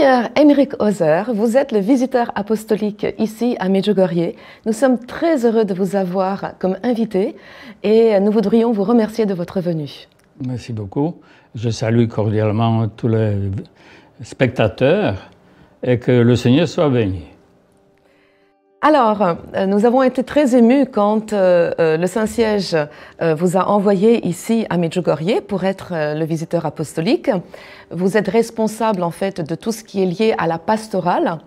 Monseigneur Émeric Ozer, vous êtes le visiteur apostolique ici à Medjugorje. Nous sommes très heureux de vous avoir comme invité et nous voudrions vous remercier de votre venue. Merci beaucoup. Je salue cordialement tous les spectateurs et que le Seigneur soit béni. Alors, nous avons été très émus quand le Saint-Siège vous a envoyé ici à Medjugorje pour être le visiteur apostolique. Vous êtes responsable en fait de tout ce qui est lié à la pastorale.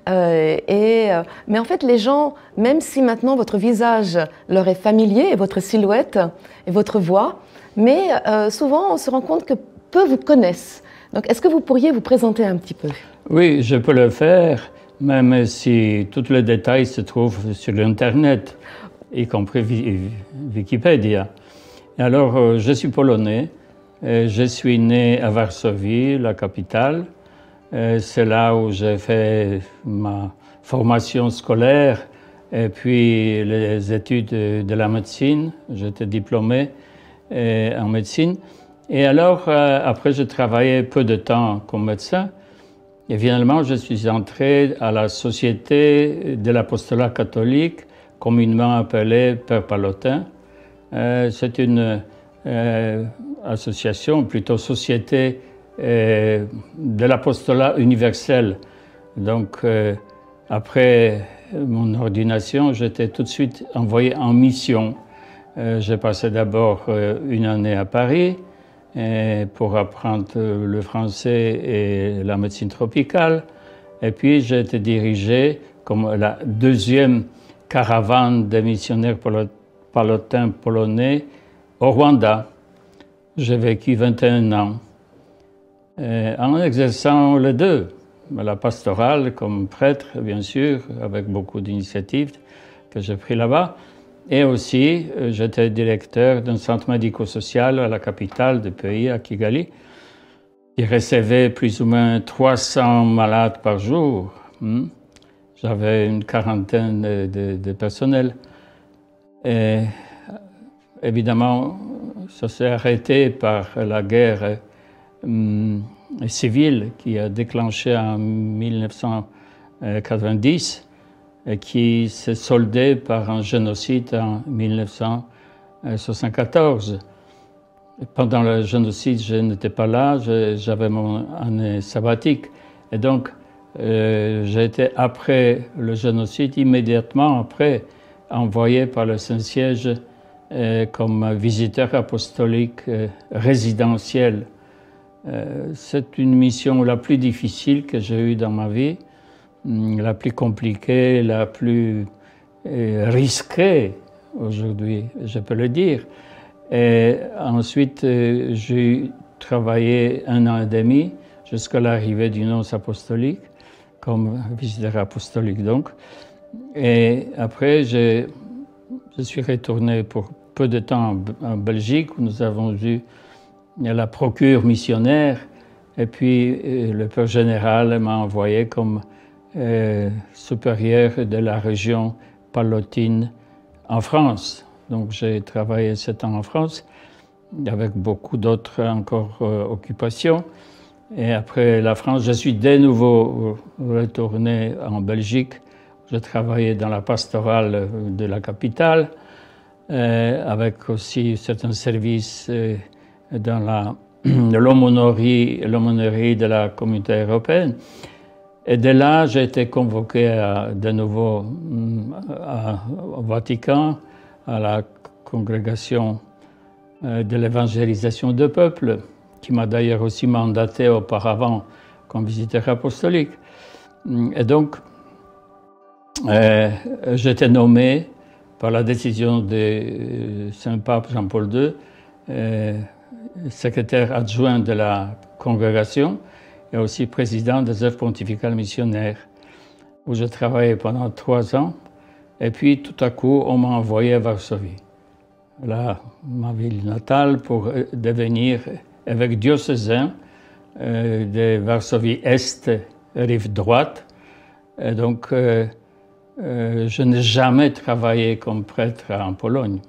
Mais en fait, les gens, même si maintenant votre visage leur est familier, et votre silhouette et votre voix, mais souvent on se rend compte que peu vous connaissent. Donc, est-ce que vous pourriez vous présenter un petit peu? Oui, je peux le faire. Même si tous les détails se trouvent sur Internet, y compris Wikipédia. Et alors, je suis polonais. Je suis né à Varsovie, la capitale. C'est là où j'ai fait ma formation scolaire et puis les études de la médecine. J'étais diplômé en médecine. Et alors, après, j'ai travaillé peu de temps comme médecin. Et finalement, je suis entré à la Société de l'Apostolat catholique, communément appelée Père Pallotin. C'est une association, plutôt société de l'Apostolat universel. Donc, après mon ordination, j'étais tout de suite envoyé en mission. J'ai passé d'abord une année à Paris, pour apprendre le français et la médecine tropicale. Et puis j'ai été dirigé comme la deuxième caravane des missionnaires pallotins polonais au Rwanda. J'ai vécu 21 ans en exerçant les deux. La pastorale comme prêtre, bien sûr, avec beaucoup d'initiatives que j'ai prises là-bas. Et aussi, j'étais directeur d'un centre médico-social à la capitale du pays, à Kigali, qui recevait plus ou moins 300 malades par jour. J'avais une quarantaine de personnel. Et évidemment, ça s'est arrêté par la guerre civile qui a déclenché en 1990. Qui s'est soldé par un génocide en 1974. Pendant le génocide, je n'étais pas là, j'avais mon année sabbatique. Et donc, j'ai été, après le génocide, immédiatement après, envoyé par le Saint-Siège comme visiteur apostolique résidentiel. C'est une mission la plus difficile que j'ai eue dans ma vie. La plus compliquée, la plus risquée aujourd'hui, je peux le dire. Et ensuite, j'ai travaillé 1 an et demi jusqu'à l'arrivée du nonce apostolique, comme visiteur apostolique donc. Et après, je suis retourné pour peu de temps en Belgique, où nous avons eu la procure missionnaire. Et puis, le père général m'a envoyé comme supérieur de la région pallotine en France. Donc j'ai travaillé 7 ans en France, avec beaucoup d'autres encore occupations. Et après la France, je suis de nouveau retourné en Belgique. Je travaillais dans la pastorale de la capitale, avec aussi certains services dans l'aumônerie de la communauté européenne. Et de là, j'ai été convoqué de nouveau au Vatican, à la congrégation de l'évangélisation de peuple, qui m'a d'ailleurs aussi mandaté auparavant comme visiteur apostolique. Et donc, j'ai été nommé par la décision de Saint-Pape Jean-Paul II, secrétaire adjoint de la congrégation, et aussi président des œuvres pontificales missionnaires, où j'ai travaillé pendant 3 ans. Et puis, tout à coup, on m'a envoyé à Varsovie, là, ma ville natale, pour devenir évêque diocésain de Varsovie-Est, rive droite. Et donc, je n'ai jamais travaillé comme prêtre en Pologne.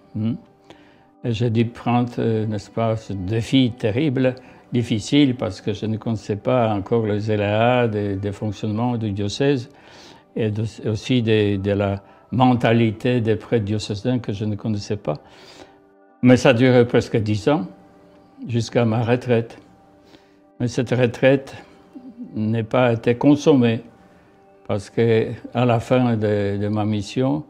Et j'ai dû prendre, n'est-ce pas, ce défi terrible difficile parce que je ne connaissais pas encore les éléas des fonctionnements du diocèse et aussi de la mentalité des prêtres diocésains que je ne connaissais pas. Mais ça a duré presque 10 ans, jusqu'à ma retraite. Mais cette retraite n'a pas été consommée parce qu'à la fin de ma mission,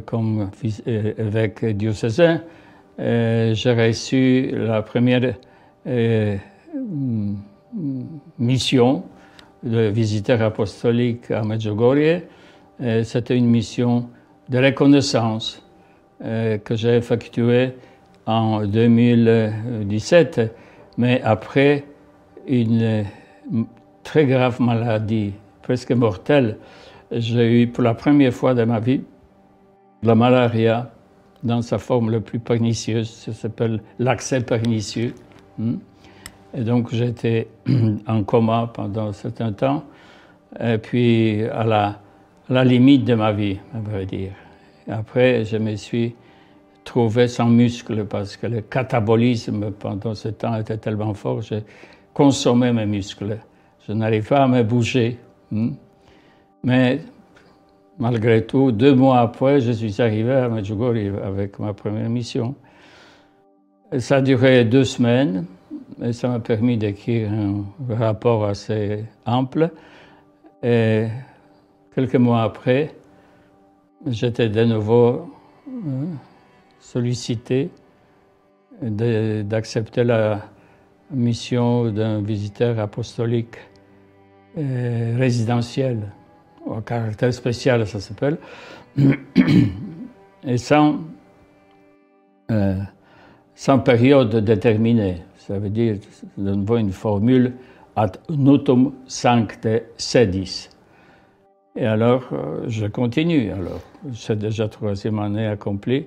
comme évêque diocésain, j'ai reçu la première mission de visiteur apostolique à Medjugorje. C'était une mission de reconnaissance que j'ai effectuée en 2017, mais après une très grave maladie, presque mortelle. J'ai eu pour la première fois de ma vie la malaria dans sa forme la plus pernicieuse, ça s'appelle l'accès pernicieux. Et donc j'étais en coma pendant un certain temps, et puis à la limite de ma vie, à vrai dire. Et après, je me suis trouvé sans muscles parce que le catabolisme pendant ce temps était tellement fort, j'ai consommé mes muscles. Je n'arrive pas à me bouger. Mais malgré tout, 2 mois après, je suis arrivé à Medjugorje avec ma première mission. Et ça a duré 2 semaines et ça m'a permis d'écrire un rapport assez ample. Et quelques mois après, j'étais de nouveau sollicité d'accepter la mission d'un visiteur apostolique résidentiel, à caractère spécial, ça s'appelle, et sans période déterminée. Ça veut dire, de nouveau, une formule ad nutum sancte sedis. Et alors, je continue. Alors, c'est déjà 3e année accomplie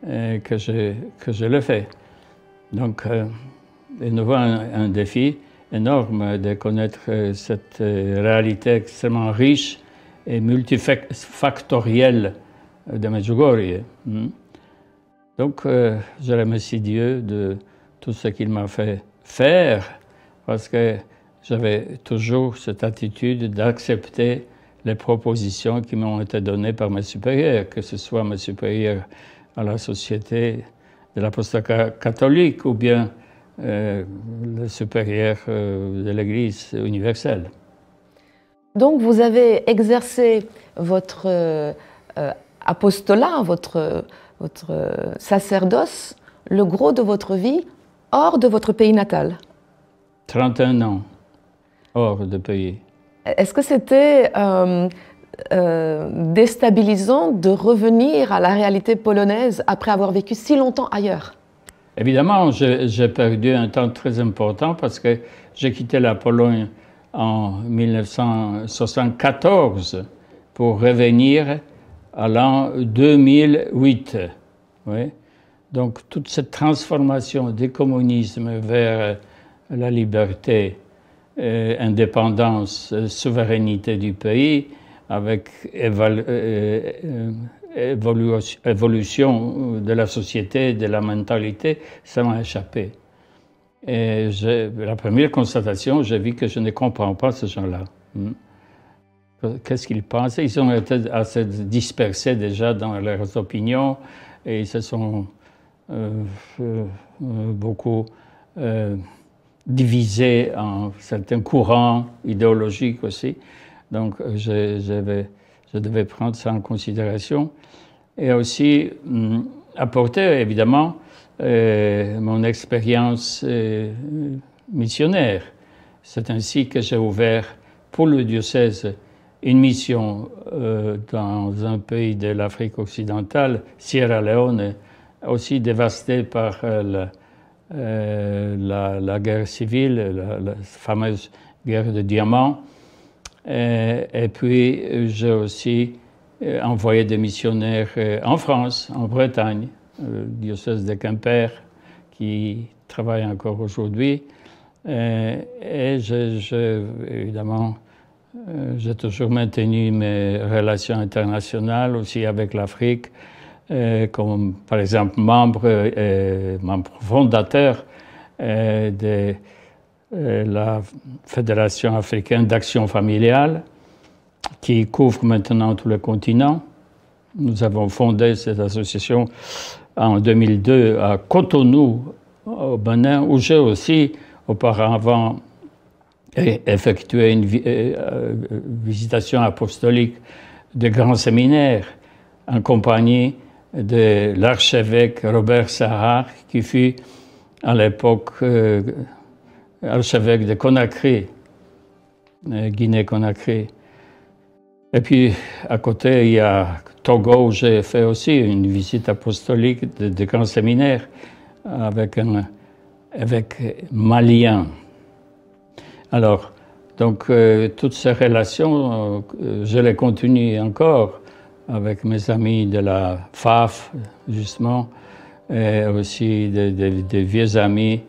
que je le fais. Donc, de nouveau, un défi énorme de connaître cette réalité extrêmement riche et multifactorielle de Medjugorje. Donc, je remercie Dieu de tout ce qu'il m'a fait faire, parce que j'avais toujours cette attitude d'accepter les propositions qui m'ont été données par mes supérieurs, que ce soit mes supérieurs à la Société de l'apostolat catholique ou bien le supérieur de l'Église universelle. Donc vous avez exercé votre apostolat, votre sacerdoce, le gros de votre vie, hors de votre pays natal. 31 ans, hors de pays. Est-ce que c'était déstabilisant de revenir à la réalité polonaise après avoir vécu si longtemps ailleurs? Évidemment, j'ai perdu un temps très important parce que j'ai quitté la Pologne en 1974 pour revenir à l'an 2008. Oui. Donc toute cette transformation du communisme vers la liberté, indépendance, souveraineté du pays, avec évolution de la société, de la mentalité, ça m'a échappé. Et la première constatation, j'ai vu que je ne comprends pas ces gens-là. Qu'est-ce qu'ils pensent? Ils ont été assez dispersés déjà dans leurs opinions et ils se sont beaucoup divisés en certains courants idéologiques aussi. Donc je devais prendre ça en considération et aussi apporter évidemment mon expérience missionnaire. C'est ainsi que j'ai ouvert pour le diocèse une mission dans un pays de l'Afrique occidentale, Sierra Leone, aussi dévasté par la guerre civile, la fameuse guerre de diamants. Et puis j'ai aussi envoyé des missionnaires en France, en Bretagne, le diocèse de Quimper, qui travaille encore aujourd'hui. Et évidemment, j'ai toujours maintenu mes relations internationales aussi avec l'Afrique, comme par exemple membre fondateur de la Fédération africaine d'action familiale, qui couvre maintenant tout le continent. Nous avons fondé cette association en 2002 à Cotonou, au Bénin, où j'ai aussi auparavant effectué une visitation apostolique de grands séminaires en compagnie de l'archevêque Robert Sahar, qui fut à l'époque archevêque de Conakry, Guinée-Conakry. Et puis à côté, il y a Togo, où j'ai fait aussi une visite apostolique de grands séminaires avec Maliens. Alors, donc, toutes ces relations, je les continue encore avec mes amis de la FAF, justement, et aussi des vieux amis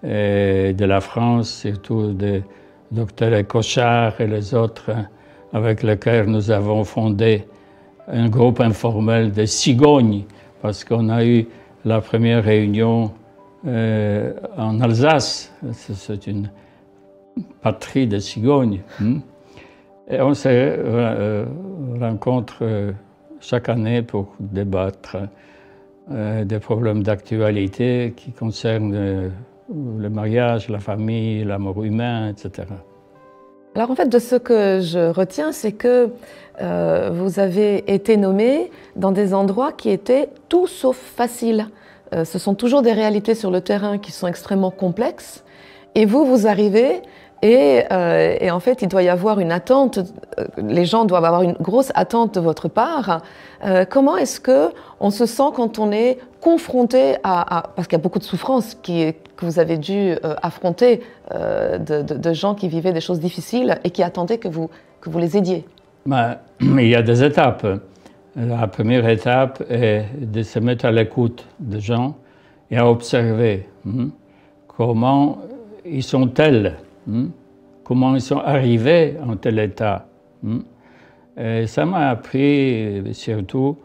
de la France, surtout de Dr Cochard et les autres, avec lesquels nous avons fondé un groupe informel de cigognes, parce qu'on a eu la première réunion en Alsace. C'est une patrie de cigognes. Et on se rencontre chaque année pour débattre des problèmes d'actualité qui concernent le mariage, la famille, l'amour humain, etc. Alors en fait, de ce que je retiens, c'est que vous avez été nommé dans des endroits qui étaient tout sauf faciles. Ce sont toujours des réalités sur le terrain qui sont extrêmement complexes. Et vous arrivez et en fait, il doit y avoir une attente. Les gens doivent avoir une grosse attente de votre part. Comment est-ce que on se sent quand on est confronté parce qu'il y a beaucoup de souffrances que vous avez dû affronter de gens qui vivaient des choses difficiles et qui attendaient que vous les aidiez? Il y a des étapes. La première étape est de se mettre à l'écoute des gens et à observer comment ils sont tels, comment ils sont arrivés en tel état. Et ça m'a appris surtout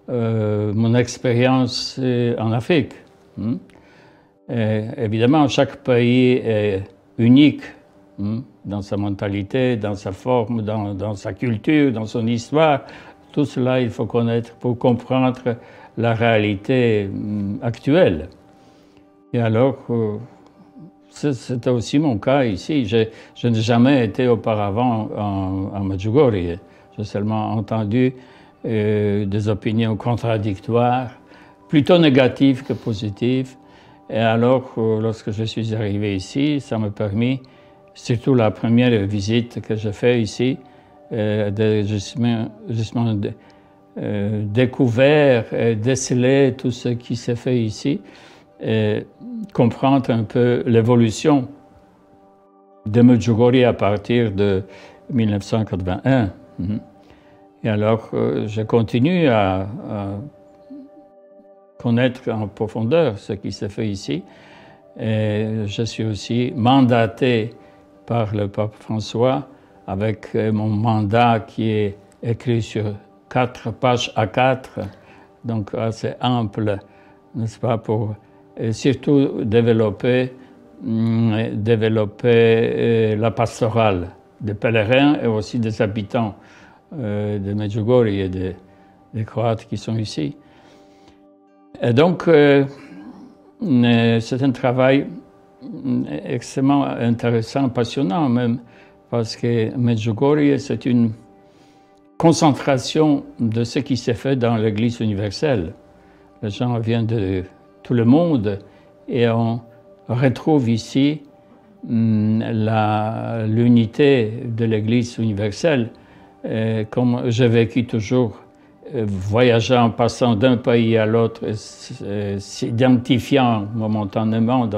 mon expérience en Afrique. Et évidemment, chaque pays est unique dans sa mentalité, dans sa forme, dans sa culture, dans son histoire. Tout cela, il faut connaître pour comprendre la réalité actuelle. Et alors, c'était aussi mon cas ici. Je n'ai jamais été auparavant en Medjugorje. J'ai seulement entendu des opinions contradictoires, plutôt négatives que positives. Et alors, lorsque je suis arrivé ici, ça m'a permis, surtout la première visite que j'ai faite ici, de justement découvert et déceler tout ce qui s'est fait ici, et comprendre un peu l'évolution de Medjugorje à partir de 1981. Et alors, je continue à connaître en profondeur ce qui s'est fait ici. Et je suis aussi mandaté par le pape François avec mon mandat qui est écrit sur 4 pages A4, donc assez ample, n'est-ce pas, pour surtout développer la pastorale des pèlerins et aussi des habitants de Medjugorje et des Croates qui sont ici. Et donc, c'est un travail extrêmement intéressant, passionnant même, parce que Medjugorje, c'est une concentration de ce qui s'est fait dans l'Église universelle. Les gens viennent de tout le monde et on retrouve ici l'unité de l'Église universelle. Comme j'ai vécu toujours, voyageant, passant d'un pays à l'autre, s'identifiant momentanément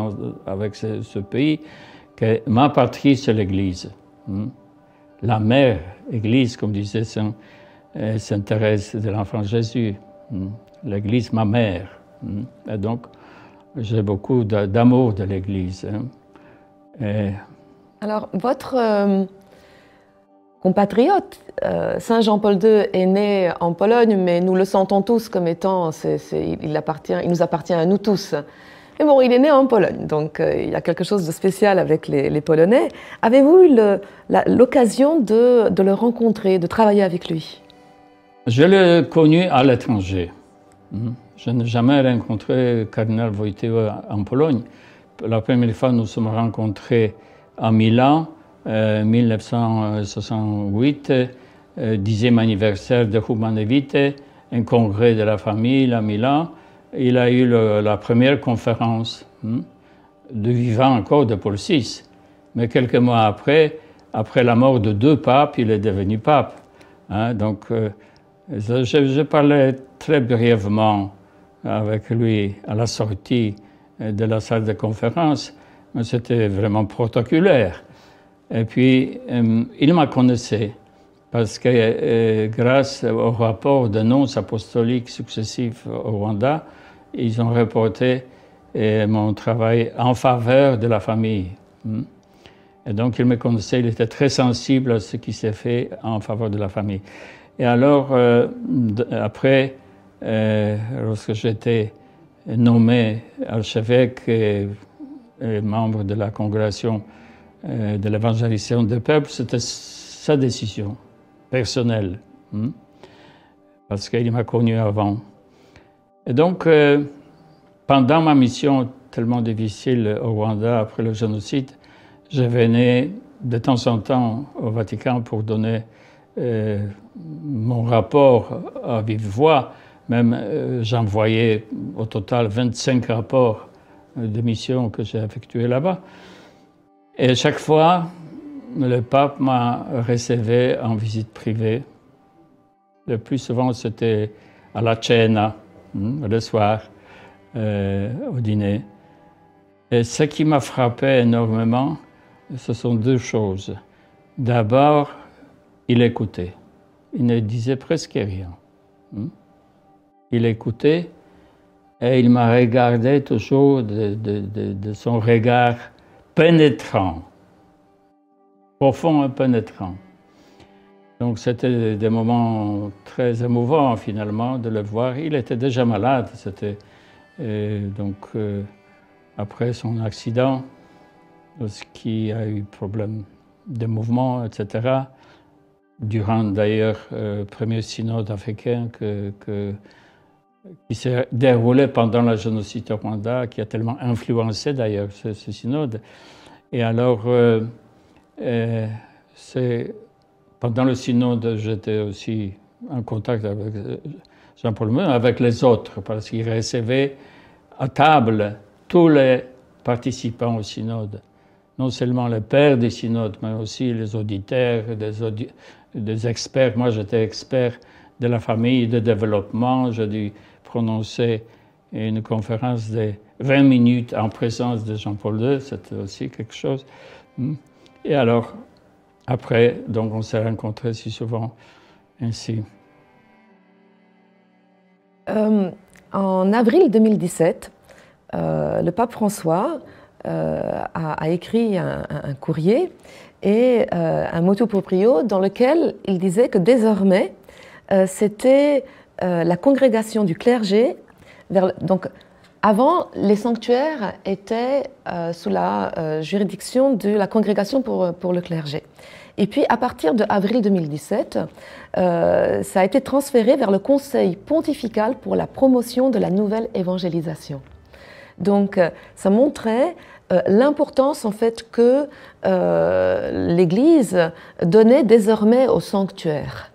avec ce pays, que ma patrie, c'est l'Église. La mère Église, comme disait Sainte Thérèse de l'Enfant Jésus. L'Église, ma mère. Et donc, j'ai beaucoup d'amour de l'Église. Alors, votre compatriote, Saint Jean-Paul II, est né en Pologne, mais nous le sentons tous comme étant, il nous appartient à nous tous. Mais bon, il est né en Pologne, donc il y a quelque chose de spécial avec les Polonais. Avez-vous eu l'occasion de le rencontrer, de travailler avec lui? Je l'ai connu à l'étranger. Je n'ai jamais rencontré le cardinal Wojtyła en Pologne. La première fois, nous sommes rencontrés à Milan, 1968, 10e anniversaire de Humane Vitae, un congrès de la famille à Milan. Il a eu la première conférence de vivant encore de Paul VI. Mais quelques mois après la mort de 2 papes, il est devenu pape. Donc, je parlais très brièvement avec lui à la sortie de la salle de conférence, mais c'était vraiment protocolaire. Et puis, il m'a connaissé parce que grâce au rapport d'annonces apostoliques successifs au Rwanda, ils ont reporté mon travail en faveur de la famille. Et donc, il me connaissait, il était très sensible à ce qui s'est fait en faveur de la famille. Et alors, après, lorsque j'étais nommé archevêque et membre de la congrégation de l'évangélisation des peuples, c'était sa décision personnelle, parce qu'il m'a connu avant. Et donc, pendant ma mission tellement difficile au Rwanda après le génocide, je venais de temps en temps au Vatican pour donner mon rapport à vive voix. Même j'envoyais au total 25 rapports de missions que j'ai effectués là-bas. Et chaque fois, le pape m'a recevé en visite privée. Le plus souvent, c'était à la cena, le soir, au dîner. Et ce qui m'a frappé énormément, ce sont 2 choses. D'abord, il écoutait. Il ne disait presque rien. Il écoutait et il m'a regardé toujours de son regard pénétrant, profond et pénétrant. Donc c'était des moments très émouvants finalement de le voir. Il était déjà malade, c'était après son accident, qui a eu problème de mouvement, etc. Durant d'ailleurs le premier synode africain qui s'est déroulé pendant le génocide au Rwanda, qui a tellement influencé d'ailleurs ce synode. Et alors, pendant le synode, j'étais aussi en contact avec Jean-Paul II, avec les autres, parce qu'il recevait à table tous les participants au synode. Non seulement les pères des synodes, mais aussi les auditeurs, des experts. Moi, j'étais expert de la famille, de développement. J'ai dû prononcer une conférence de 20 minutes en présence de Jean-Paul II. C'était aussi quelque chose. Et alors, après, donc, on s'est rencontrés si souvent ainsi. En avril 2017, le pape François a écrit un courrier et un motu proprio dans lequel il disait que désormais, c'était la congrégation du clergé. Donc, avant, les sanctuaires étaient sous la juridiction de la congrégation pour le clergé. Et puis, à partir de avril 2017, ça a été transféré vers le Conseil pontifical pour la promotion de la nouvelle évangélisation. Donc, ça montrait l'importance en fait que l'Église donnait désormais au sanctuaire.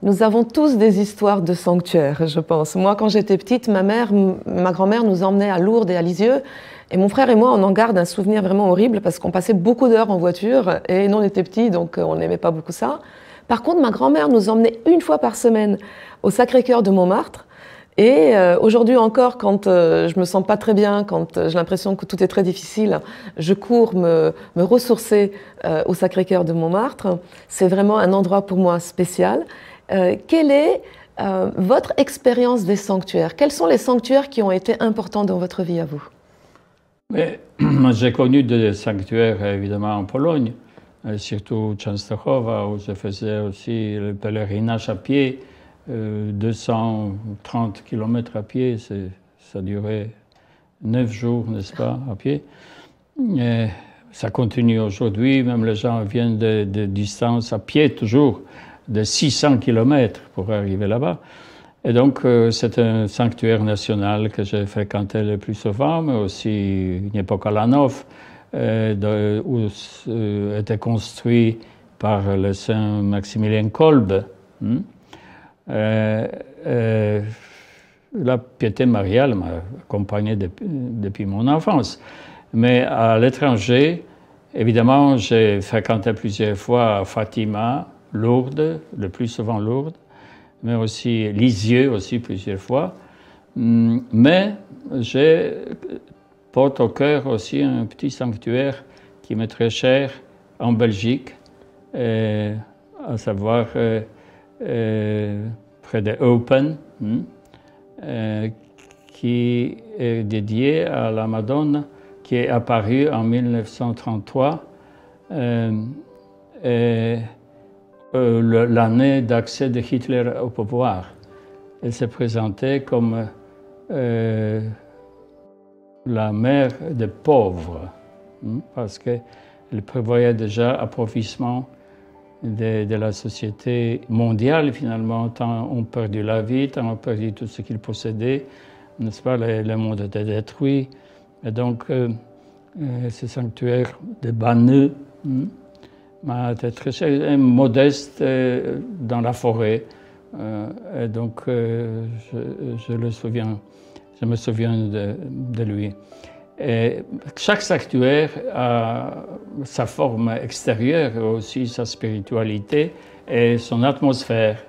Nous avons tous des histoires de sanctuaires, je pense. Moi, quand j'étais petite, ma grand-mère nous emmenait à Lourdes et à Lisieux. Et mon frère et moi, on en garde un souvenir vraiment horrible parce qu'on passait beaucoup d'heures en voiture et nous, on était petits, donc on n'aimait pas beaucoup ça. Par contre, ma grand-mère nous emmenait 1 fois par semaine au Sacré-Cœur de Montmartre. Et aujourd'hui encore, quand je me sens pas très bien, quand j'ai l'impression que tout est très difficile, je cours me ressourcer au Sacré-Cœur de Montmartre. C'est vraiment un endroit pour moi spécial. Quelle est votre expérience des sanctuaires? Quels sont les sanctuaires qui ont été importants dans votre vie à vous? J'ai connu des sanctuaires évidemment en Pologne, surtout Częstochowa, où je faisais aussi le pèlerinage à pied. 230 km à pied, ça durait 9 jours, n'est-ce pas, à pied. Et ça continue aujourd'hui, même les gens viennent de distance à pied toujours, de 600 km pour arriver là-bas. Et donc, c'est un sanctuaire national que j'ai fréquenté le plus souvent, mais aussi Niepokalanów, où était construit par le saint Maximilien Kolbe. La piété mariale m'a accompagné depuis mon enfance. Mais à l'étranger, évidemment, j'ai fréquenté plusieurs fois Fatima, Lourdes, le plus souvent Lourdes, mais aussi Lisieux aussi plusieurs fois. Mais je porte au cœur aussi un petit sanctuaire qui m'est très cher en Belgique, à savoir près de Eupen, qui est dédié à la Madone, qui est apparue en 1933, l'année d'accès de Hitler au pouvoir. Elle s'est présentée comme la mère des pauvres, parce qu'elle prévoyait déjà appauvrissement de la société mondiale, finalement. Tant on perdu la vie, tant on perdu tout ce qu'ils possédaient, n'est-ce pas, le monde était détruit. Et donc, ce sanctuaire de Banneux m'a été très cher, modeste dans la forêt. Et donc, je me souviens de lui. Et chaque sanctuaire a sa forme extérieure, aussi sa spiritualité et son atmosphère.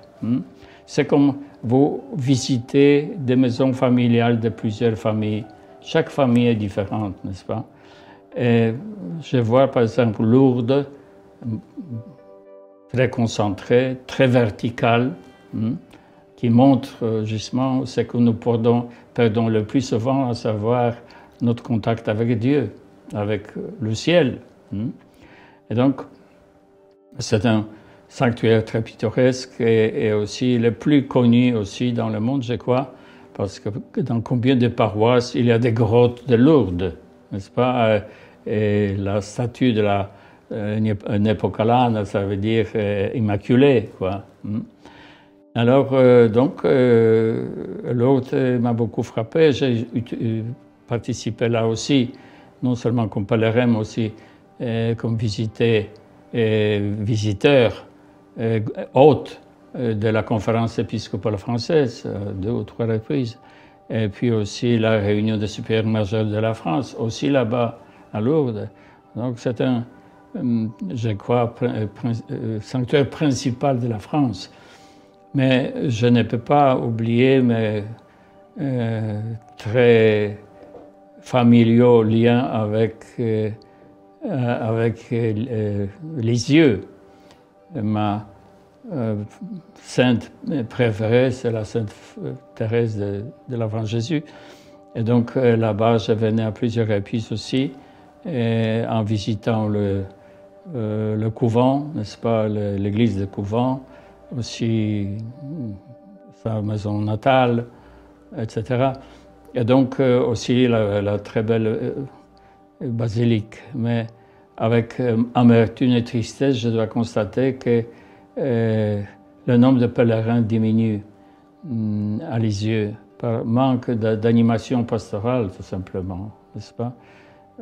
C'est comme vous visitez des maisons familiales de plusieurs familles. Chaque famille est différente, n'est-ce pas? Et je vois par exemple Lourdes, très concentrée, très verticale, qui montre justement ce que nous perdons le plus souvent, à savoir notre contact avec Dieu, avec le ciel. Et donc, c'est un sanctuaire très pittoresque et aussi le plus connu aussi dans le monde, je crois, parce que dans combien de paroisses il y a des grottes de Lourdes, n'est-ce pas? Et la statue de la Nepokalana, ça veut dire immaculée, quoi. Alors, donc, Lourdes m'a beaucoup frappé. J'ai participé là aussi, non seulement comme pèlerin, mais aussi comme visiteur, hôte de la conférence épiscopale française, 2 ou 3 reprises. Et puis aussi la réunion des supérieurs majeurs de la France, aussi là-bas à Lourdes. Donc c'est un, je crois, sanctuaire principal de la France. Mais je ne peux pas oublier mes très familiaux liens avec Lisieux. Ma sainte préférée, c'est la sainte Thérèse de l'Enfant Jésus. Et donc là-bas, je venais à plusieurs reprises aussi, en visitant le couvent, n'est-ce pas, l'église de couvent, aussi sa maison natale, etc. Et donc aussi la très belle basilique. Mais avec amertume et tristesse, je dois constater que le nombre de pèlerins diminue à Lisieux par manque d'animation pastorale, tout simplement, n'est-ce pas?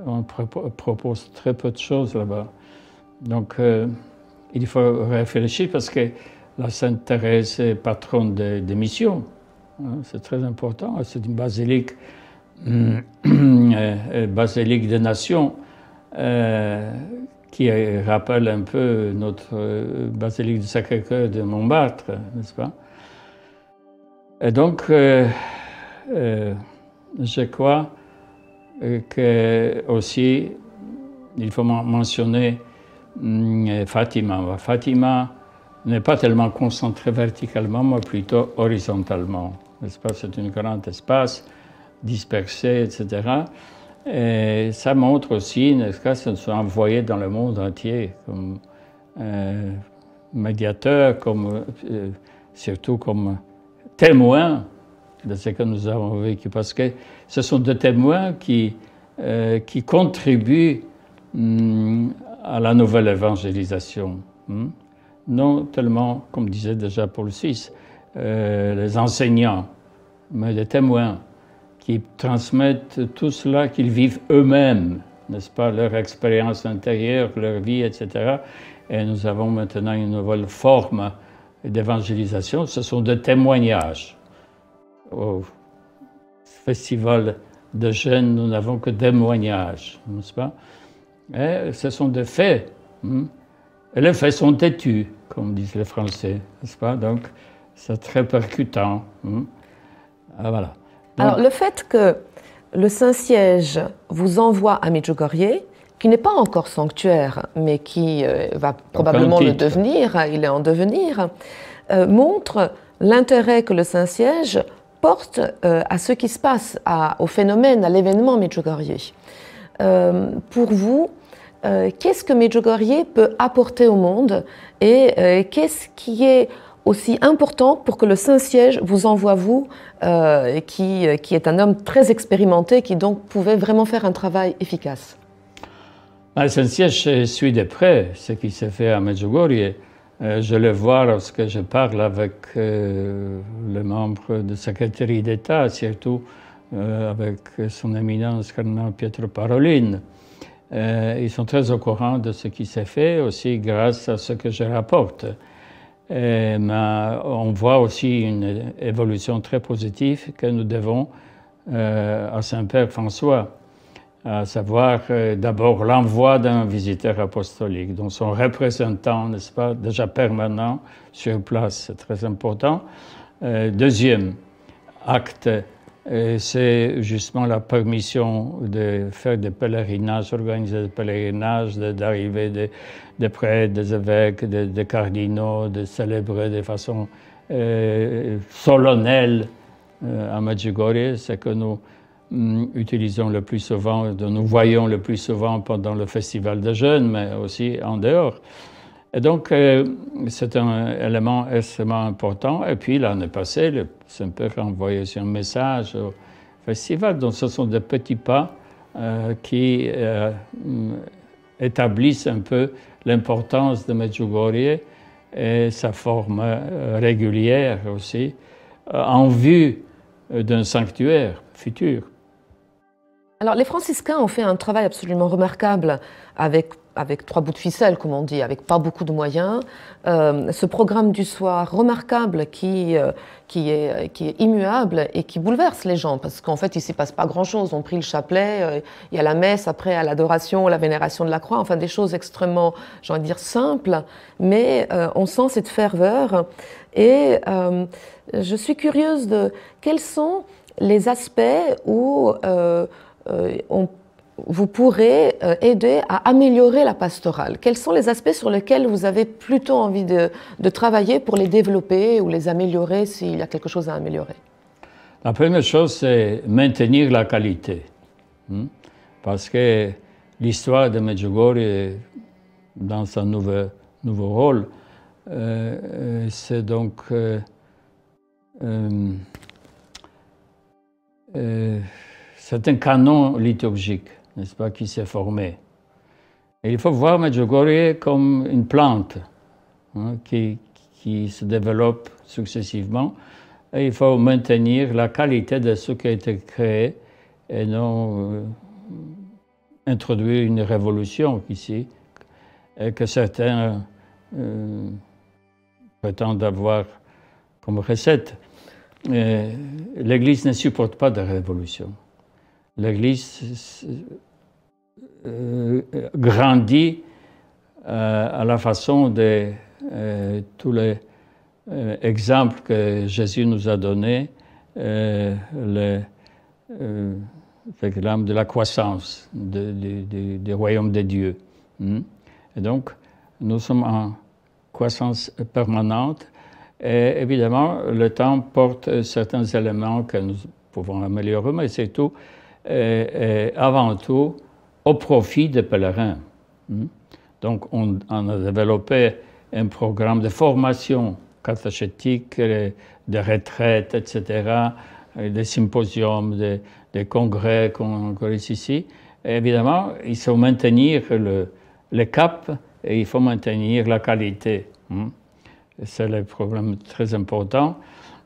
On propose très peu de choses là-bas. Donc, il faut réfléchir parce que la Sainte Thérèse est patronne des missions. C'est très important. C'est une basilique, basilique des nations, qui rappelle un peu notre basilique du Sacré-Cœur de Montmartre, n'est-ce pas? Et donc, je crois que aussi, il faut mentionner Fatima. Fatima n'est pas tellement concentrée verticalement, mais plutôt horizontalement. N'est-ce pas? C'est un grand espace dispersé, etc. Et ça montre aussi, n'est-ce pas, qu'ils sont envoyés dans le monde entier comme médiateurs, surtout comme témoins de ce que nous avons vécu, parce que ce sont des témoins qui contribuent à la nouvelle évangélisation. Non tellement, comme disait déjà Paul VI, les enseignants, mais des témoins qui transmettent tout cela qu'ils vivent eux-mêmes, n'est-ce pas, leur expérience intérieure, leur vie, etc. Et nous avons maintenant une nouvelle forme d'évangélisation, ce sont des témoignages. Au festival de jeunes, nous n'avons que des témoignages, n'est-ce pas? Et ce sont des faits. Et les faits sont têtus, comme disent les Français, n'est-ce pas? Donc, c'est très percutant. Voilà. Donc, alors, le fait que le Saint-Siège vous envoie à Medjugorje, qui n'est pas encore sanctuaire, mais qui va probablement le devenir, il est en devenir, montre l'intérêt que le Saint-Siège porte à ce qui se passe, au phénomène, à l'événement Medjugorje. Pour vous, qu'est-ce que Medjugorje peut apporter au monde et qu'est-ce qui est aussi important pour que le Saint-Siège vous envoie, vous, qui est un homme très expérimenté, qui donc pouvait vraiment faire un travail efficace? Le Saint-Siège suit de près ce qui s'est fait à Medjugorje. Je le vois lorsque je parle avec les membres du secrétaire d'État, surtout avec son éminence cardinal Pietro Parolin. Ils sont très au courant de ce qui s'est fait, aussi grâce à ce que je rapporte. Mais on voit aussi une évolution très positive que nous devons à Saint-Père François, à savoir d'abord l'envoi d'un visiteur apostolique, donc son représentant, n'est-ce pas, déjà permanent sur place, c'est très important. Deuxième acte, c'est justement la permission de faire des pèlerinages, organiser des pèlerinages, d'arriver des prêtres, des évêques, des cardinaux, de célébrer de façon solennelle à Medjugorje, ce que nous utilisons le plus souvent, nous voyons le plus souvent pendant le festival des jeunes, mais aussi en dehors. Et donc, c'est un élément extrêmement important. Et puis, l'année passée, le Saint-Père a envoyé aussi un message au festival. Donc, ce sont des petits pas qui établissent un peu l'importance de Medjugorje et sa forme régulière aussi, en vue d'un sanctuaire futur. Alors, les franciscains ont fait un travail absolument remarquable avec 3 bouts de ficelle, comme on dit, avec pas beaucoup de moyens. Ce programme du soir remarquable qui est immuable et qui bouleverse les gens, parce qu'en fait, il ne s'y passe pas grand-chose. On prie le chapelet, il y a la messe, après, à l'adoration, la vénération de la croix, enfin des choses extrêmement, j'ai envie de dire, simples, mais on sent cette ferveur. Et je suis curieuse de quels sont les aspects où vous pourrez aider à améliorer la pastorale. Quels sont les aspects sur lesquels vous avez plutôt envie de travailler pour les développer ou les améliorer s'il y a quelque chose à améliorer? La première chose, c'est maintenir la qualité. Parce que l'histoire de Medjugorje, dans son nouveau rôle, c'est donc c'est un canon liturgique, n'est-ce pas, qui s'est formé. Et il faut voir Medjugorje comme une plante qui se développe successivement. Et il faut maintenir la qualité de ce qui a été créé et non introduire une révolution ici, et que certains prétendent avoir comme recette. L'Église ne supporte pas de révolution. L'Église grandit à la façon de tous les exemples que Jésus nous a donnés, l'exemple de la croissance du royaume de Dieu. Et donc, nous sommes en croissance permanente et évidemment, le temps porte certains éléments que nous pouvons améliorer, mais c'est tout. Et avant tout au profit des pèlerins. Donc on a développé un programme de formation catéchétique, de retraite, etc., des symposiums, des congrès qu'on organise ici. Et évidemment, il faut maintenir le cap et il faut maintenir la qualité. C'est le problème très important.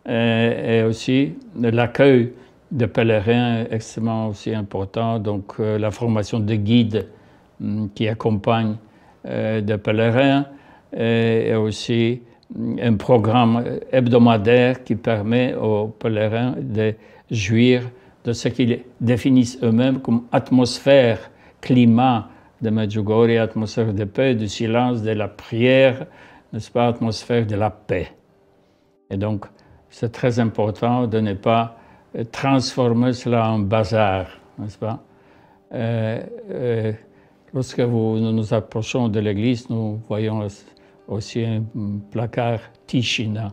Et aussi l'accueil de pèlerins est extrêmement aussi important. Donc la formation de guides qui accompagnent des pèlerins et aussi un programme hebdomadaire qui permet aux pèlerins de jouir de ce qu'ils définissent eux-mêmes comme atmosphère, climat de Medjugorje, atmosphère de paix, du silence, de la prière, n'est-ce pas, atmosphère de la paix. Et donc, c'est très important de ne pas transformer cela en bazar, n'est-ce pas? Lorsque nous nous approchons de l'église, nous voyons aussi un placard Tichina.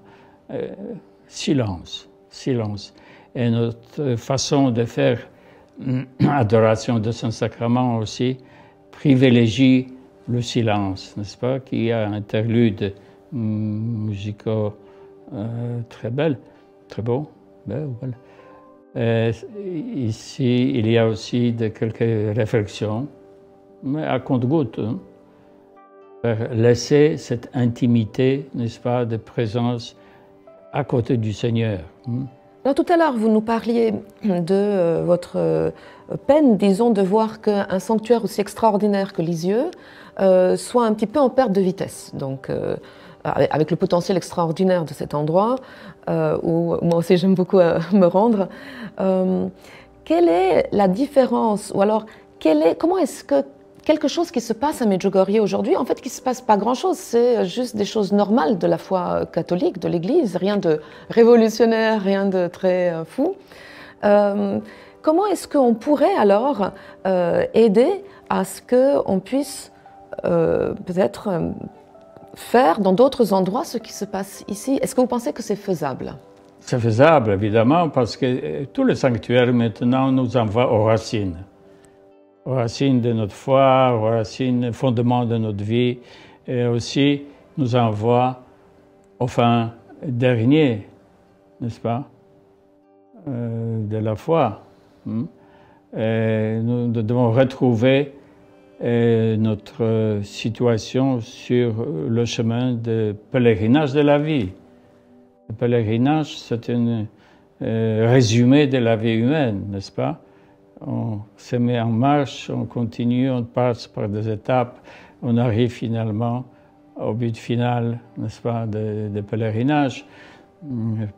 Silence, silence. Et notre façon de faire adoration de Saint-Sacrement aussi privilégie le silence, n'est-ce pas? Qui a un interlude musicaux très belle, très beau. Ici, il y a aussi quelques réflexions, mais à compte-gouttes, hein, pour laisser cette intimité, n'est-ce pas, de présence à côté du Seigneur. Alors, tout à l'heure, vous nous parliez de votre peine, disons, de voir qu'un sanctuaire aussi extraordinaire que Lisieux soit un petit peu en perte de vitesse. Donc, avec le potentiel extraordinaire de cet endroit, où moi aussi j'aime beaucoup me rendre. Quelle est la différence, ou alors comment est-ce que quelque chose qui se passe à Medjugorje aujourd'hui, en fait, qui ne se passe pas grand-chose, c'est juste des choses normales de la foi catholique, de l'Église, rien de révolutionnaire, rien de très fou. Comment est-ce qu'on pourrait alors aider à ce qu'on puisse peut-être faire dans d'autres endroits ce qui se passe ici? Est-ce que vous pensez que c'est faisable? C'est faisable, évidemment, parce que tous les sanctuaires maintenant nous envoient aux racines de notre foi, aux racines, fondement de notre vie, et aussi nous envoie au fin dernier, n'est-ce pas, de la foi. Et nous devons retrouver notre situation sur le chemin de pèlerinage de la vie. Le pèlerinage, c'est un résumé de la vie humaine, n'est-ce pas? On se met en marche, on continue, on passe par des étapes, on arrive finalement au but final, n'est-ce pas, de pèlerinage.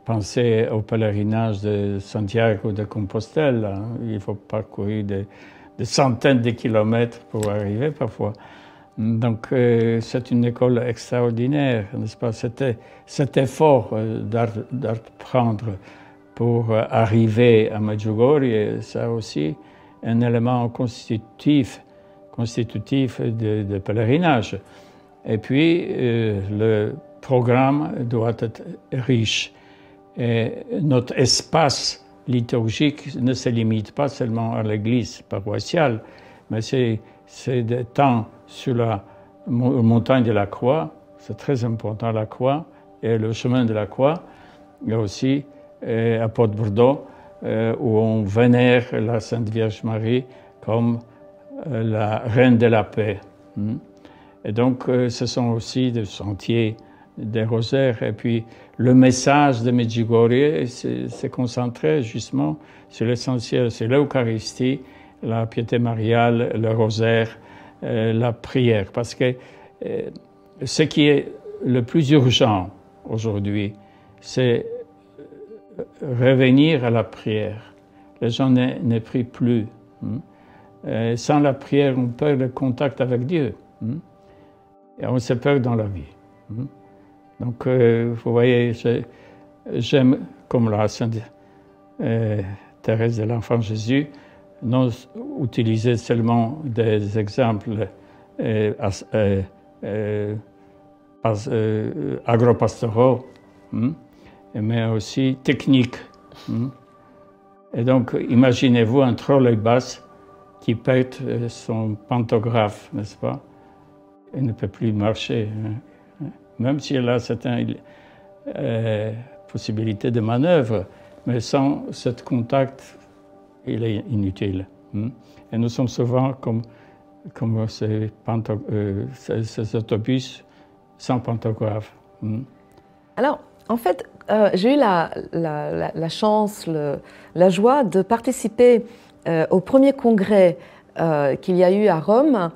Pensez au pèlerinage de Santiago de Compostelle. Hein. Il faut parcourir des centaines de kilomètres pour arriver parfois. Donc c'est une école extraordinaire, n'est-ce pas? Cet effort d'apprendre pour arriver à Medjugorje, ça aussi un élément constitutif de pèlerinage. Et puis le programme doit être riche. Et notre espace liturgique ne se limite pas seulement à l'église paroissiale, mais c'est des temps sur la montagne de la Croix, c'est très important la Croix, et le chemin de la Croix, et aussi à Port-Bordeaux, où on vénère la Sainte Vierge Marie comme la Reine de la Paix. Et donc, ce sont aussi des sentiers, des rosaires. Et puis, le message de Medjugorje s'est concentré justement sur l'essentiel, c'est l'Eucharistie, la piété mariale, le rosaire, la prière. Parce que ce qui est le plus urgent aujourd'hui, c'est revenir à la prière. Les gens ne prient plus. Sans la prière, on perd le contact avec Dieu. Et on se perd dans la vie. Donc, vous voyez, j'aime, comme la Sainte Thérèse de l'Enfant Jésus, non utiliser seulement des exemples agropastoraux, mais aussi techniques. Et donc, imaginez-vous un trolleybus qui perd son pantographe, n'est-ce pas? Il ne peut plus marcher. Même s'il a certaines possibilités de manœuvre, mais sans ce contact, il est inutile. Et nous sommes souvent comme ces autobus sans pantographe. Alors, en fait, j'ai eu la chance, la joie de participer au premier congrès qu'il y a eu à Rome